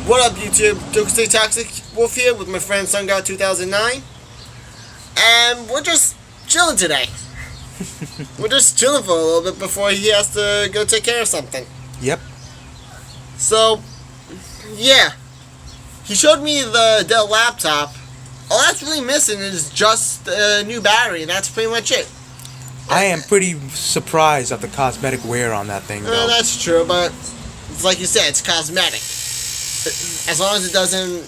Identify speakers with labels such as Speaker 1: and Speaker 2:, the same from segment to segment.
Speaker 1: What up, YouTube? Stay Toxic Wolf here with my friend SunGod2009, and we're just chilling today. We're just chilling for a little bit before he has to go take care of something.
Speaker 2: Yep.
Speaker 1: So, yeah, he showed me the Dell laptop. All that's really missing is just a new battery, and that's pretty much it.
Speaker 2: I am pretty surprised at the cosmetic wear on that thing, though.
Speaker 1: That's true, but it's like you said, it's cosmetic. As long as it doesn't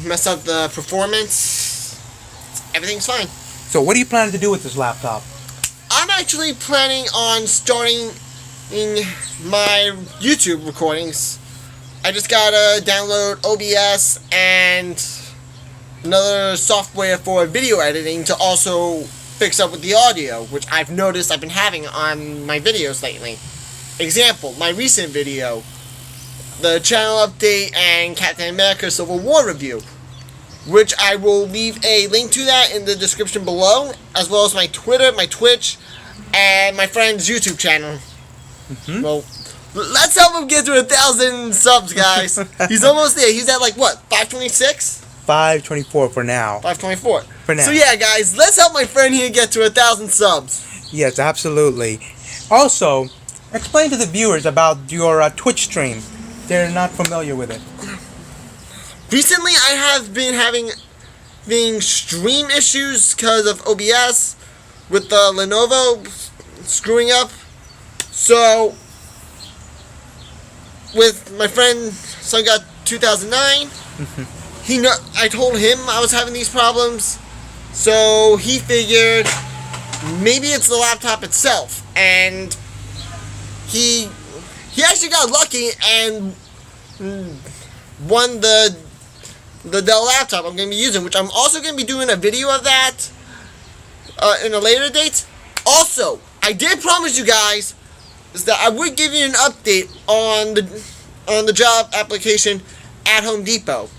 Speaker 1: mess up the performance, everything's fine.
Speaker 2: So what are you planning to do with this laptop?
Speaker 1: I'm actually planning on starting my YouTube recordings. I just gotta download OBS and another software for video editing to also fix up with the audio, which I've noticed I've been having on my videos lately. Example, my recent video, the channel update and Captain America Civil War review, which I will leave a link to that in the description below, as well as my Twitter, my Twitch, and my friend's YouTube channel. Well, let's help him get to 1,000 subs, guys. He's almost there. He's at like what, 526?
Speaker 2: 524 for now.
Speaker 1: 524.
Speaker 2: For now.
Speaker 1: So yeah, guys, let's help my friend here get to 1,000 subs.
Speaker 2: Yes, absolutely. Also, explain to the viewers about your Twitch stream. They're not familiar with it.
Speaker 1: Recently, I have been having stream issues because of OBS with the Lenovo screwing up. So, with my friend SunGod2009, I told him I was having these problems, so he figured maybe it's the laptop itself, and he actually got lucky and won the Dell laptop I'm going to be using, which I'm also going to be doing a video of that in a later date. Also, I did promise you guys is that I would give you an update on the job application at Home Depot.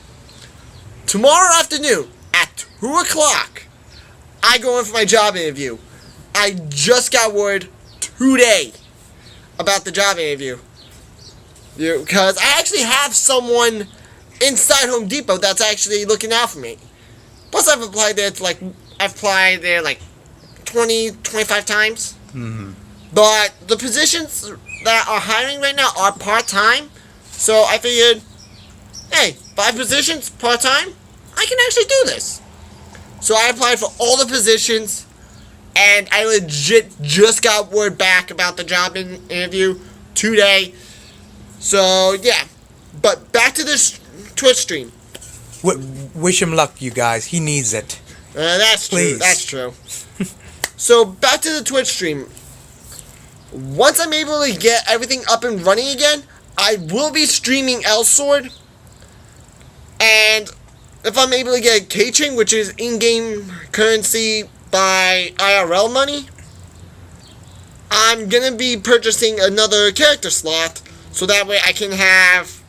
Speaker 1: Tomorrow afternoon at 2 o'clock, I go in for my job interview. I just got word today about the job interview. Because I actually have someone inside Home Depot that's actually looking out for me. Plus, I've applied there 20, 25 times. But the positions that are hiring right now are part-time. So I figured, hey, 5 positions, part-time, I can actually do this. So I applied for all the positions, and I legit just got word back about the job interview today. So, yeah. But back to this Twitch stream.
Speaker 2: Wish him luck, you guys. He needs it.
Speaker 1: That's true.
Speaker 2: Please.
Speaker 1: That's true. So, back to the Twitch stream. Once I'm able to get everything up and running again, I will be streaming L-Sword. And if I'm able to get K-Chain, which is in-game currency by IRL money, I'm going to be purchasing another character slot. So that way I can have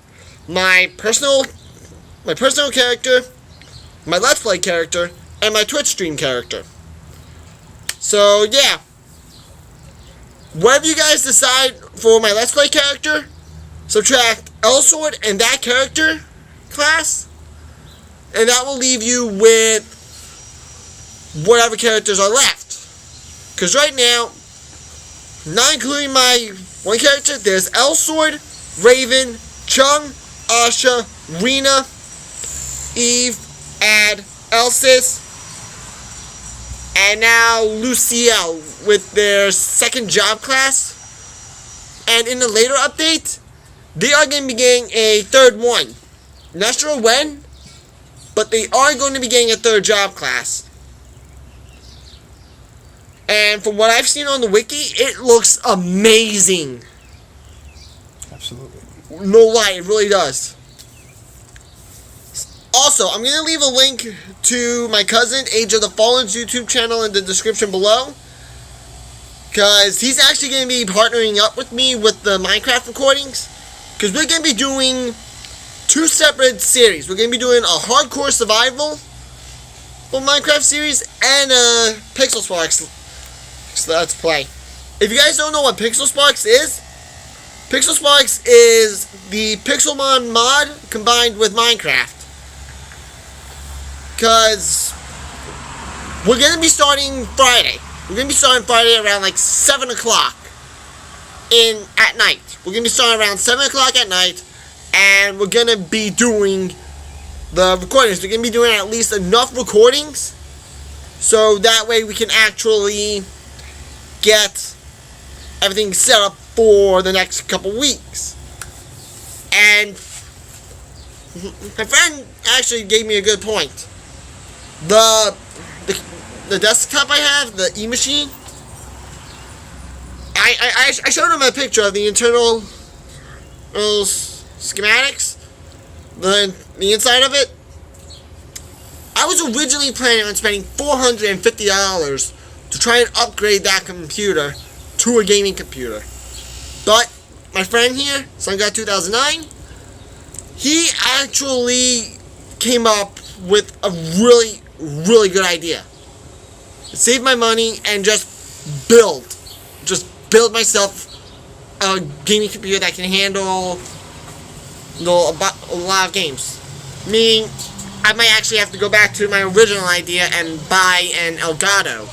Speaker 1: my personal character, my Let's Play character, and my Twitch stream character. So yeah, whatever you guys decide for my Let's Play character, subtract L-Sword and that character class, and that will leave you with whatever characters are left. Because right now, not including my one character, there's L-Sword, Raven, Chung, Asha, Rena, Eve, Ad, Elsis, and now Luciel with their second job class. And in the later update, they are going to be getting a third one. Not sure when, but they are going to be getting a third job class. And from what I've seen on the wiki, it looks amazing.
Speaker 2: Absolutely.
Speaker 1: No lie, it really does. Also, I'm going to leave a link to my cousin, Age of the Fallen's YouTube channel in the description below. Because he's actually going to be partnering up with me with the Minecraft recordings. Because we're going to be doing 2 separate series. We're going to be doing a hardcore survival for Minecraft series and a Pixel Sparks Let's Play. If you guys don't know what Pixel Sparks is, Pixel Sparks is the Pixelmon mod combined with Minecraft. Because we're going to be starting Friday. We're going to be starting Friday around like 7 o'clock at night. We're going to be starting around 7 o'clock at night. And we're going to be doing the recordings. We're going to be doing at least enough recordings. So that way we can actually get everything set up for the next couple weeks. And my friend actually gave me a good point. The desktop I have, the e-machine, I showed him a picture of the internal schematics, the inside of it. I was originally planning on spending $450 to try and upgrade that computer to a gaming computer. But my friend here, SunGuy2009, he actually came up with a really, really good idea. Save my money and just build myself a gaming computer that can handle a lot of games. Meaning, I might actually have to go back to my original idea and buy an Elgato.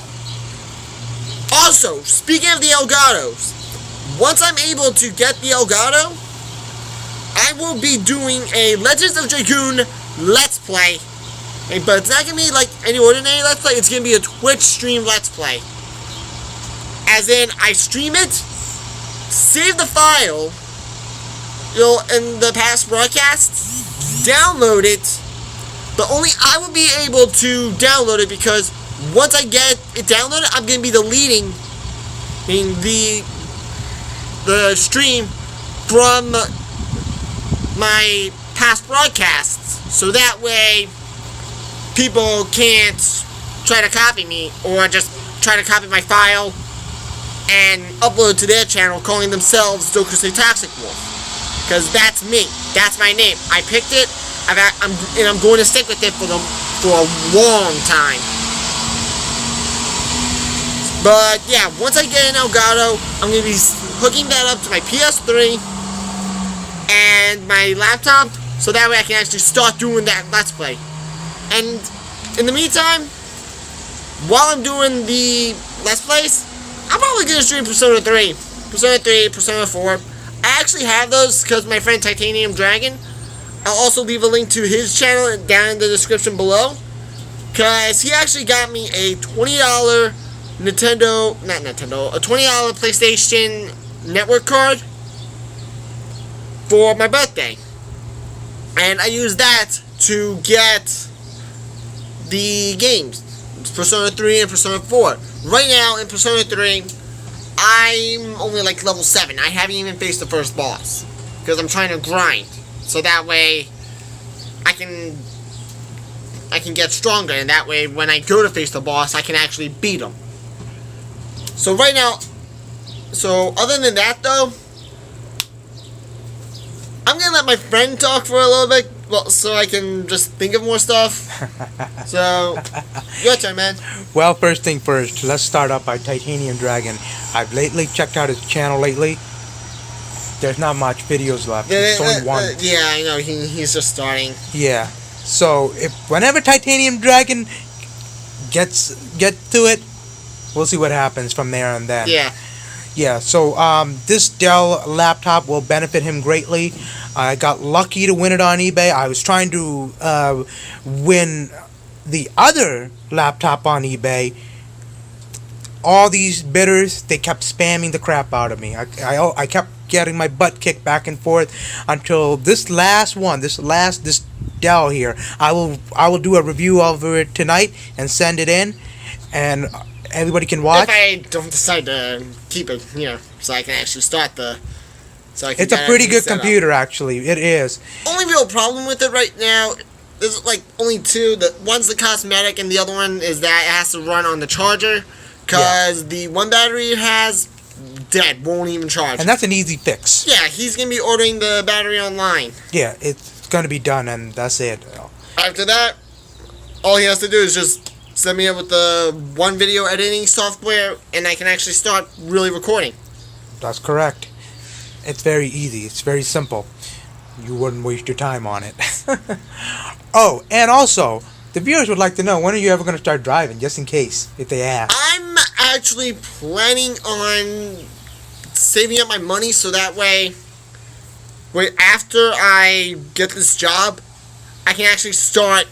Speaker 1: Also, speaking of the Elgatos, once I'm able to get the Elgato, I will be doing a Legends of Dragoon Let's Play. But it's not going to be like any ordinary Let's Play, it's going to be a Twitch stream Let's Play. As in, I stream it, save the file, in the past broadcasts, download it, but only I will be able to download it because once I get it downloaded, I'm going to be deleting the stream from my past broadcasts. So that way, people can't try to copy me or just try to copy my file and upload to their channel calling themselves Dokusei Toxic Wolf. Because that's me. That's my name. I picked it, and I'm going to stick with it for a long time. But yeah, once I get an Elgato, I'm going to be hooking that up to my PS3 and my laptop, so that way I can actually start doing that Let's Play. And in the meantime, while I'm doing the Let's Plays, I'm probably going to stream Persona 3, Persona 4. I actually have those because my friend Titanium Dragon. I'll also leave a link to his channel down in the description below. Because he actually got me a $20 a $20 PlayStation Network card for my birthday. And I used that to get the games, Persona 3 and Persona 4. Right now, in Persona 3, I'm only like level 7. I haven't even faced the first boss. Because I'm trying to grind. So that way, I can get stronger. And that way, when I go to face the boss, I can actually beat him. So right now, other than that though, I'm going to let my friend talk for a little bit. Well, so I can just think of more stuff. So, your turn, man.
Speaker 2: Well, first thing first, let's start up by Titanium Dragon. I've lately checked out his channel lately. There's not much videos left. It's only one.
Speaker 1: Yeah, I know. He's just starting.
Speaker 2: Yeah. So, whenever Titanium Dragon get to it, we'll see what happens from there and then.
Speaker 1: Yeah.
Speaker 2: Yeah, so this Dell laptop will benefit him greatly. I got lucky to win it on eBay. I was trying to win the other laptop on eBay. All these bidders, they kept spamming the crap out of me. I kept getting my butt kicked back and forth until this last one, this Dell here. I will do a review of it tonight and send it in, and everybody can watch.
Speaker 1: If I don't decide to keep it, so I can actually start
Speaker 2: it's a pretty good computer, actually. It is.
Speaker 1: Only real problem with it right now, there's like only two. One's the cosmetic, and the other one is that it has to run on the charger. Because the one battery it has, dead, won't even charge.
Speaker 2: And that's an easy fix.
Speaker 1: Yeah, he's going to be ordering the battery online.
Speaker 2: Yeah, it's going to be done, and that's it.
Speaker 1: After that, all he has to do is just set me up with the one video editing software, and I can actually start really recording.
Speaker 2: That's correct. It's very easy. It's very simple. You wouldn't waste your time on it. Oh, and also, the viewers would like to know, when are you ever going to start driving, just in case, if they ask.
Speaker 1: I'm actually planning on saving up my money so that way, after I get this job, I can actually start.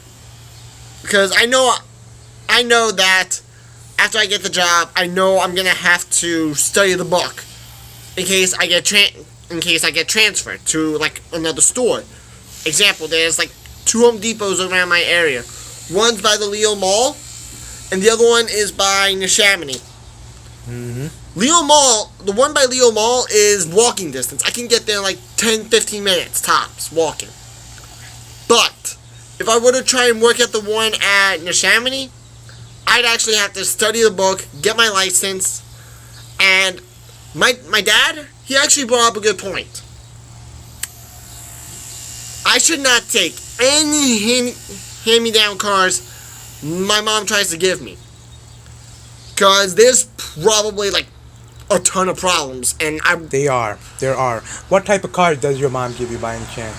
Speaker 1: Because I know that after I get the job, I know I'm gonna have to study the book in case I get transferred to like another store. Example: there's like 2 Home Depots around my area. One's by the Leo Mall, and the other one is by Neshaminy. Leo Mall, the one by Leo Mall is walking distance. I can get there in like 10-15 minutes tops walking. But if I were to try and work at the one at Neshaminy, I'd actually have to study the book, get my license, and my dad, he actually brought up a good point. I should not take any hand-me-down cars my mom tries to give me. Because there's probably like a ton of problems, and
Speaker 2: There are. What type of cars does your mom give you by any chance?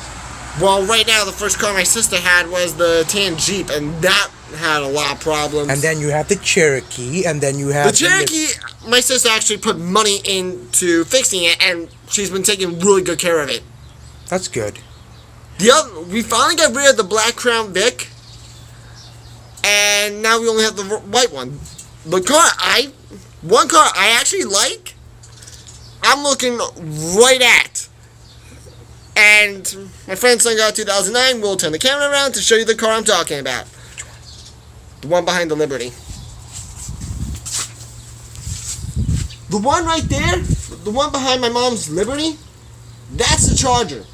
Speaker 1: Well, right now the first car my sister had was the tan Jeep, and that had a lot of problems.
Speaker 2: And then you have the Cherokee, and then you have
Speaker 1: the Cherokee. My sister actually put money into fixing it, and she's been taking really good care of it.
Speaker 2: That's good.
Speaker 1: We finally got rid of the black Crown Vic, and now we only have the white one. One car I actually like, I'm looking right at. And my friend Sun God 2009 will turn the camera around to show you the car I'm talking about. The one behind the Liberty. The one right there, the one behind my mom's Liberty, that's the Charger.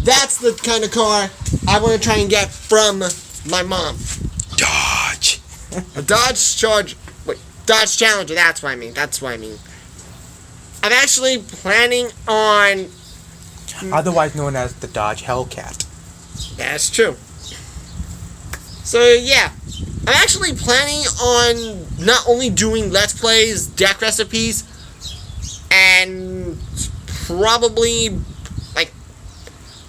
Speaker 1: That's the kind of car I want to try and get from my mom.
Speaker 2: Dodge.
Speaker 1: A Dodge Charger. Wait, Dodge Challenger, that's what I mean. I'm actually planning on...
Speaker 2: Otherwise known as the Dodge Hellcat.
Speaker 1: That's true. So, yeah. I'm actually planning on not only doing Let's Plays, deck recipes, and probably, like,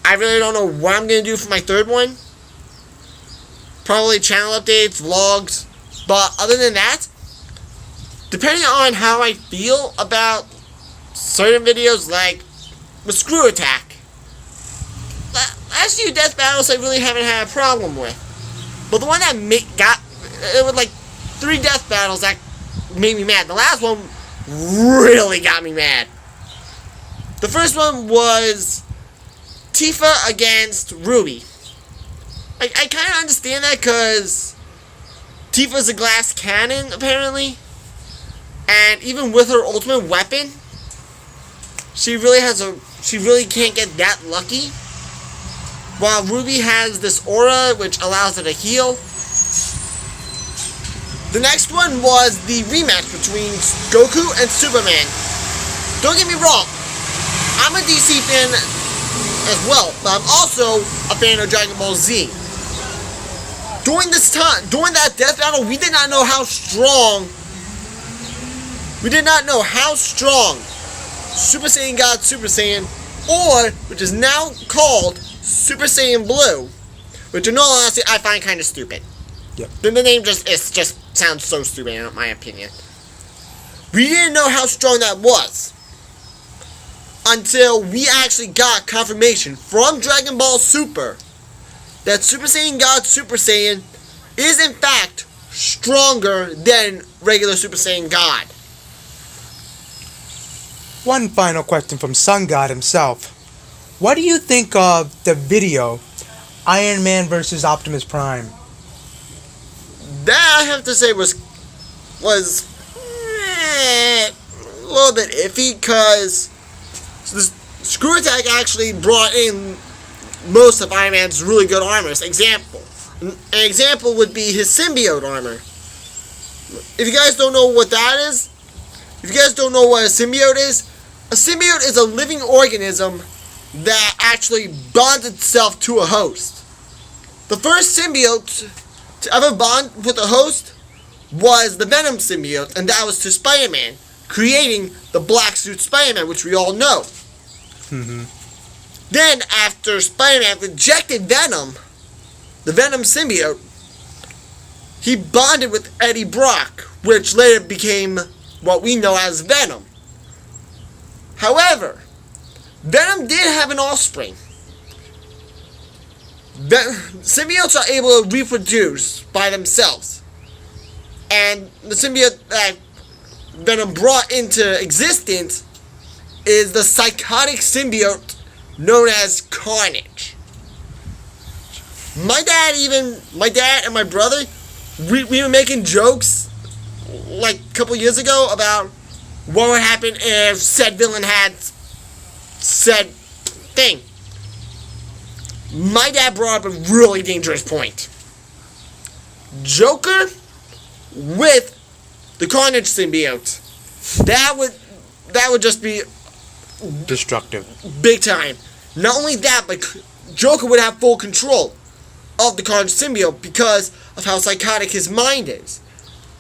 Speaker 1: I really don't know what I'm going to do for my third one. Probably channel updates, vlogs, but other than that, depending on how I feel about certain videos, like with Screw Attack, last few death battles I really haven't had a problem with. But the one that it was like 3 death battles that made me mad. The last one really got me mad. The first one was Tifa against Ruby. I kind of understand that because Tifa's a glass cannon, apparently. And even with her ultimate weapon, she really can't get that lucky. While Ruby has this aura which allows her to heal. The next one was the rematch between Goku and Superman. Don't get me wrong, I'm a DC fan as well, but I'm also a fan of Dragon Ball Z. During that death battle, we did not know how strong Super Saiyan God Super Saiyan, or, which is now called Super Saiyan Blue, which in all honesty, I find kind of stupid.
Speaker 2: Yep.
Speaker 1: Then the name just sounds so stupid in my opinion. We didn't know how strong that was until we actually got confirmation from Dragon Ball Super that Super Saiyan God Super Saiyan is in fact stronger than regular Super Saiyan God.
Speaker 2: One final question from Sun God himself. What do you think of the video Iron Man vs. Optimus Prime?
Speaker 1: That I have to say was a little bit iffy because the Screw Attack actually brought in most of Iron Man's really good armors. An example would be his symbiote armor. If you guys don't know what that is, if you guys don't know what a symbiote is a living organism that actually bonds itself to a host. The first symbiote to ever bond with a host was the Venom symbiote, and that was to Spider-Man. creating the black suit Spider-Man, which we all know. Then, after Spider-Man rejected Venom, the Venom symbiote, he bonded with Eddie Brock, which later became what we know as Venom. However, Venom did have an offspring. Symbiotes are able to reproduce by themselves. And the symbiote that Venom brought into existence is the psychotic symbiote known as Carnage. My dad and my brother, we were making jokes like a couple years ago about what would happen if said villain had said thing. My dad brought up a really dangerous point. Joker with the Carnage symbiote. That would just be
Speaker 2: Destructive.
Speaker 1: big time. Not only that, but Joker would have full control of the Carnage symbiote because of how psychotic his mind is.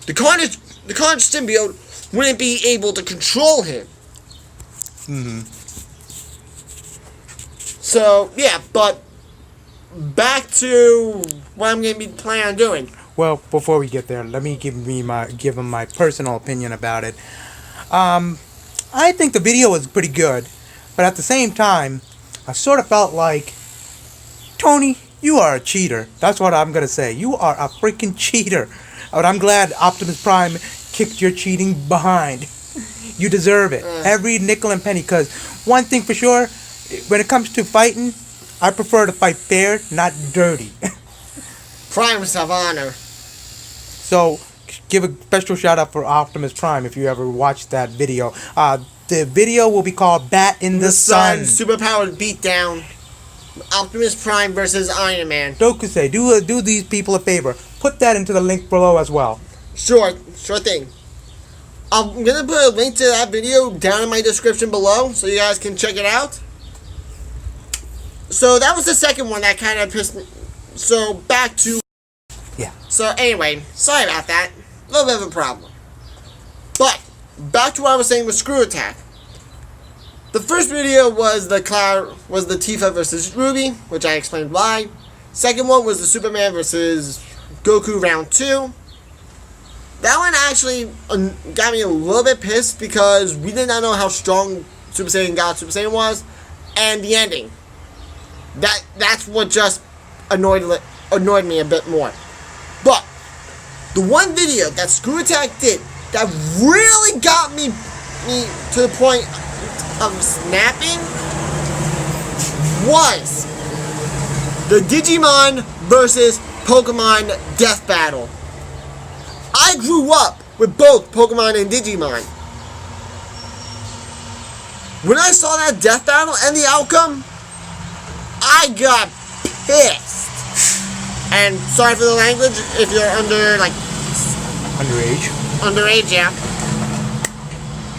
Speaker 1: The Carnage symbiote wouldn't be able to control him. So yeah, but back to what I'm going to be planning on doing.
Speaker 2: Well, before we get there, let me give him my personal opinion about it. I think the video was pretty good, but at the same time, I sort of felt like, Tony, you are a cheater. That's what I'm gonna say. You are a freaking cheater. But I'm glad Optimus Prime kicked your cheating behind. You deserve it. Every nickel and penny. Because one thing for sure, when it comes to fighting, I prefer to fight fair, not dirty.
Speaker 1: Primes have honor.
Speaker 2: So, give a special shout out for Optimus Prime if you ever watched that video. The video will be called Bat in the Sun.
Speaker 1: Superpowered beatdown. Optimus Prime versus Iron Man.
Speaker 2: Dokusei, do these people a favor. Put that into the link below as well.
Speaker 1: Sure thing. I'm gonna put a link to that video down in my description below so you guys can check it out. So that was the second one that kind of pissed me. So back to...
Speaker 2: Yeah.
Speaker 1: So anyway, sorry about that. A little bit of a problem. But, back to what I was saying with Screw Attack. The first video was the Tifa versus Ruby, which I explained why. Second one was the Superman versus Goku round 2. That one actually got me a little bit pissed because we did not know how strong Super Saiyan God Super Saiyan was, and the ending. That's what just annoyed me a bit more. But the one video that Screw Attack did that really got me to the point of snapping was the Digimon versus Pokemon Death Battle. I grew up with both Pokemon and Digimon. When I saw that Death Battle and the outcome, I got pissed. And sorry for the language if you're under, like... Underage, yeah.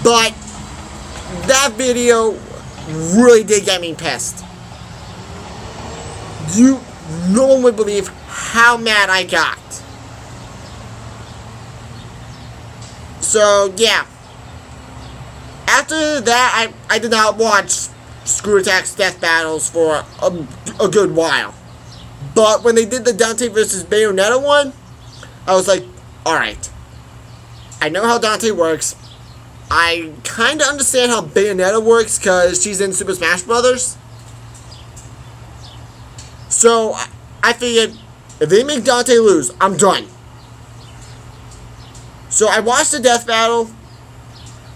Speaker 1: But that video really did get me pissed. No one would believe how mad I got. So, yeah. After that, I did not watch Screw Attack's Death Battles for a good while. But when they did the Dante versus Bayonetta one, I was like, alright. I know how Dante works. I kind of understand how Bayonetta works because she's in Super Smash Brothers. So, I figured, if they make Dante lose, I'm done. So, I watched the Death Battle.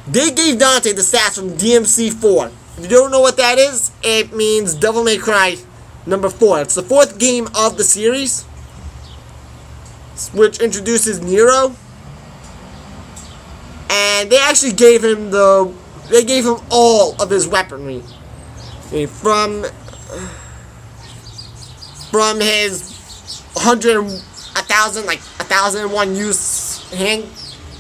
Speaker 1: They gave Dante the stats from DMC4. If you don't know what that is, it means Devil May Cry number 4. It's the 4th game of the series, which introduces Nero. And they actually gave him all of his weaponry. From his 1,001 use hand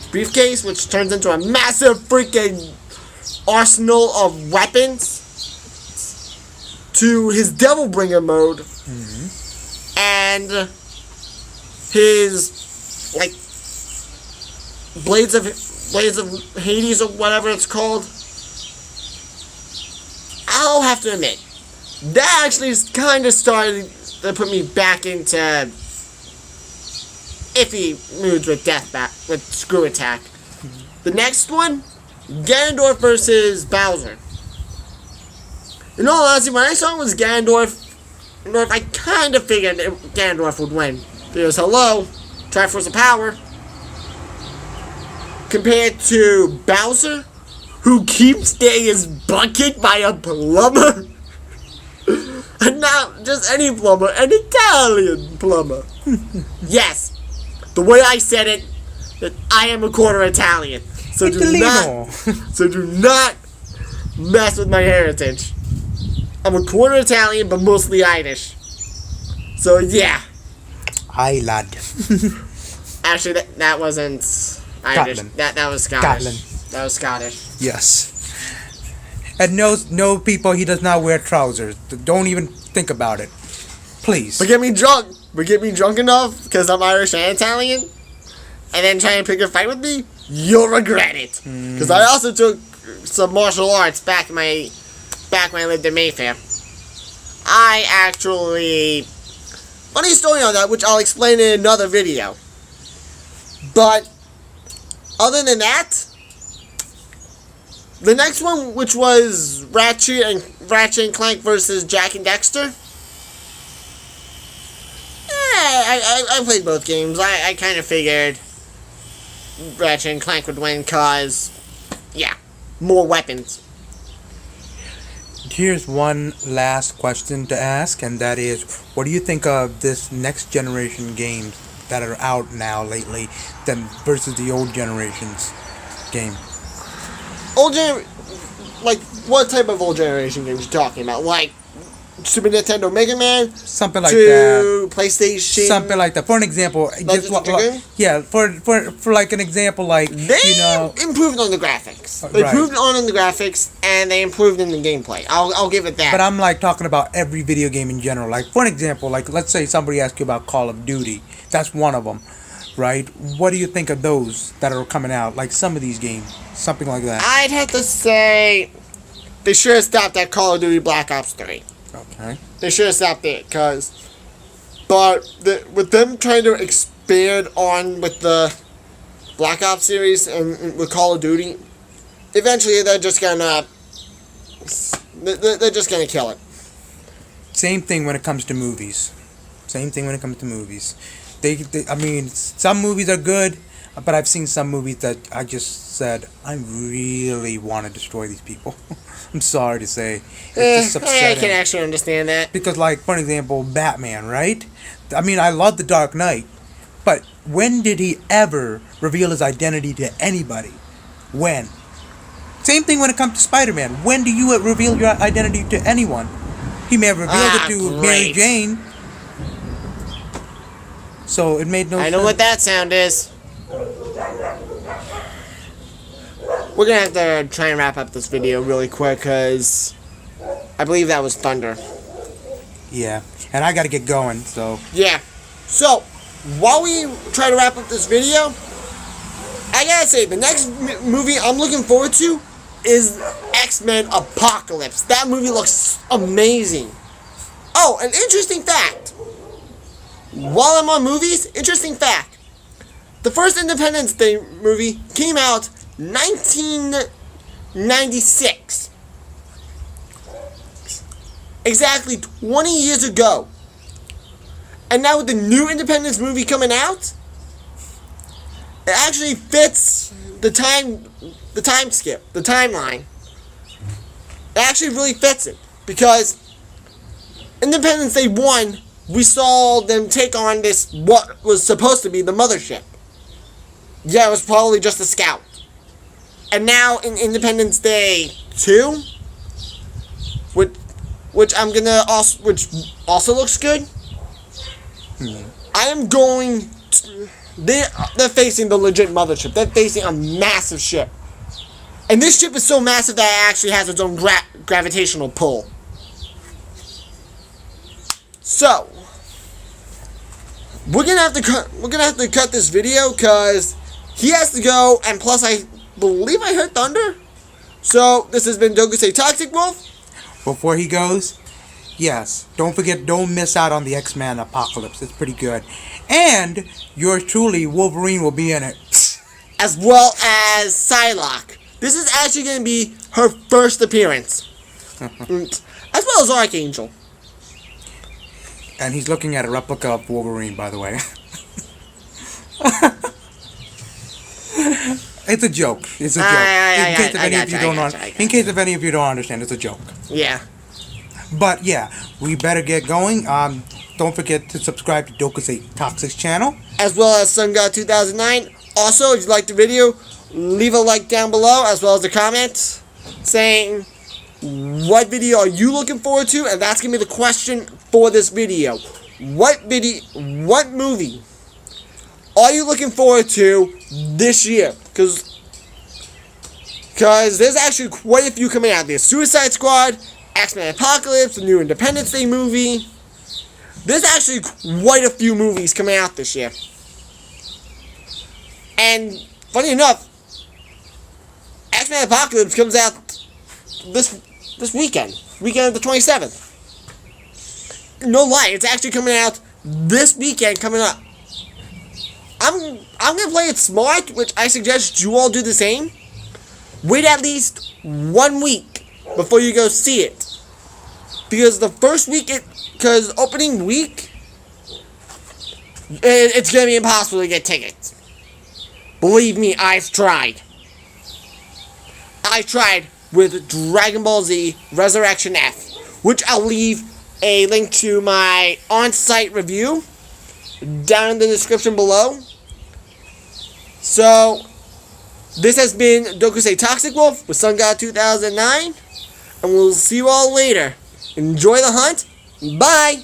Speaker 1: briefcase, which turns into a massive freaking arsenal of weapons, to his Devil Bringer mode, and his, like, blades of Blades of Hades or whatever it's called. I'll have to admit, that actually kind of started to put me back into iffy moods with with Screw Attack. The next one, Ganondorf versus Bowser. In all honesty, when I saw it was Ganondorf, I kind of figured that Ganondorf would win. Because hello, Triforce of Power. Compared to Bowser, who keeps getting his butt kicked by a plumber. And not just any plumber, an Italian plumber. Yes, the way I said it, that I am a quarter Italian. So do not mess with my heritage. I'm a quarter Italian, but mostly Irish. So yeah.
Speaker 2: Aye, lad.
Speaker 1: Actually, that wasn't Irish.
Speaker 2: Scotland.
Speaker 1: That was Scottish.
Speaker 2: Scotland.
Speaker 1: That was Scottish.
Speaker 2: Yes. And no, people, he does not wear trousers. Don't even think about it. Please.
Speaker 1: But get me drunk. Enough because I'm Irish and Italian, and then try and pick a fight with me. You'll regret it. Because I also took some martial arts back when I lived in Mayfair. I actually... Funny story on that, which I'll explain in another video. But, other than that, the next one, which was Ratchet and Clank versus Jak and Daxter. I played both games. I kind of figured Ratchet and Clank would win because, yeah, more weapons.
Speaker 2: Here's one last question to ask, and that is, what do you think of this next generation games that are out now lately versus the old generation's game?
Speaker 1: Like, what type of old generation games are you talking about? Like, Super Nintendo Mega Man?
Speaker 2: Something like that.
Speaker 1: PlayStation?
Speaker 2: Something like that. For an example, for like an example, like,
Speaker 1: they improved on the graphics. They improved on the graphics, and they improved in the gameplay. I'll give it that.
Speaker 2: But I'm like talking about every video game in general. Like, for an example, like, let's say somebody asks you about Call of Duty. That's one of them, right? What do you think of those that are coming out? Like some of these games, something like that.
Speaker 1: I'd have to say they should have stopped at Call of Duty Black Ops 3.
Speaker 2: Okay.
Speaker 1: They should have stopped it, with them trying to expand on with the Black Ops series and with Call of Duty, eventually they're just gonna kill it.
Speaker 2: Same thing when it comes to movies. I mean, some movies are good, but I've seen some movies that I just said, I really want to destroy these people. I'm sorry to say. It's just upsetting.
Speaker 1: I can actually understand that.
Speaker 2: Because, like, for example, Batman, right? I mean, I love The Dark Knight, but when did he ever reveal his identity to anybody? When? Same thing when it comes to Spider-Man. When do you reveal your identity to anyone? He may have revealed it to Mary Jane. So it made no sense.
Speaker 1: I know what that sound is. We're gonna have to try and wrap up this video really quick because I believe that was thunder.
Speaker 2: Yeah, and I gotta get going, so.
Speaker 1: Yeah. So, while we try to wrap up this video, I gotta say, the next movie I'm looking forward to is X-Men Apocalypse. That movie looks amazing. Oh, an interesting fact. While I'm on movies, interesting fact. The first Independence Day movie came out 1996. Exactly 20 years ago. And now with the new Independence movie coming out, it actually fits the time skip, the timeline. It actually really fits it. Because Independence Day 1, we saw them take on this, what was supposed to be the mothership. Yeah, it was probably just a scout. And now in Independence Day 2, which also looks good. I am going to, they're facing the legit mothership. They're facing a massive ship. And this ship is so massive that it actually has its own gravitational pull. So, we're gonna have to cut this video because he has to go, and plus believe I heard thunder. So, this has been Dokusei Toxic Wolf.
Speaker 2: Before he goes, yes, don't forget, don't miss out on the X-Men Apocalypse. It's pretty good. And yours truly, Wolverine, will be in it.
Speaker 1: As well as Psylocke. This is actually going to be her first appearance. As well as Archangel.
Speaker 2: And he's looking at a replica of Wolverine, by the way. It's a joke. It's a joke. In case if any of you don't understand, it's a joke.
Speaker 1: Yeah.
Speaker 2: But yeah, we better get going. Don't forget to subscribe to Dokusei Toxic's channel.
Speaker 1: As well as Sun God 2009. Also, if you liked the video, leave a like down below, as well as a comment saying what video are you looking forward to, and that's going to be the question for this video. What movie are you looking forward to this year? Because there's actually quite a few coming out. There's Suicide Squad, X-Men Apocalypse, the new Independence Day movie. There's actually quite a few movies coming out this year. And, funny enough, X-Men Apocalypse comes out this weekend. Weekend of the 27th. No lie, it's actually coming out this weekend coming up. I'm gonna play it smart, which I suggest you all do the same. Wait at least 1 week before you go see it. Because the first week, because opening week, it's gonna be impossible to get tickets. Believe me, I've tried. I tried with Dragon Ball Z Resurrection F, which I'll leave a link to my on-site review down in the description below. So, this has been Dokusei Toxic Wolf with Sun God 2009, and we'll see you all later. Enjoy the hunt. Bye!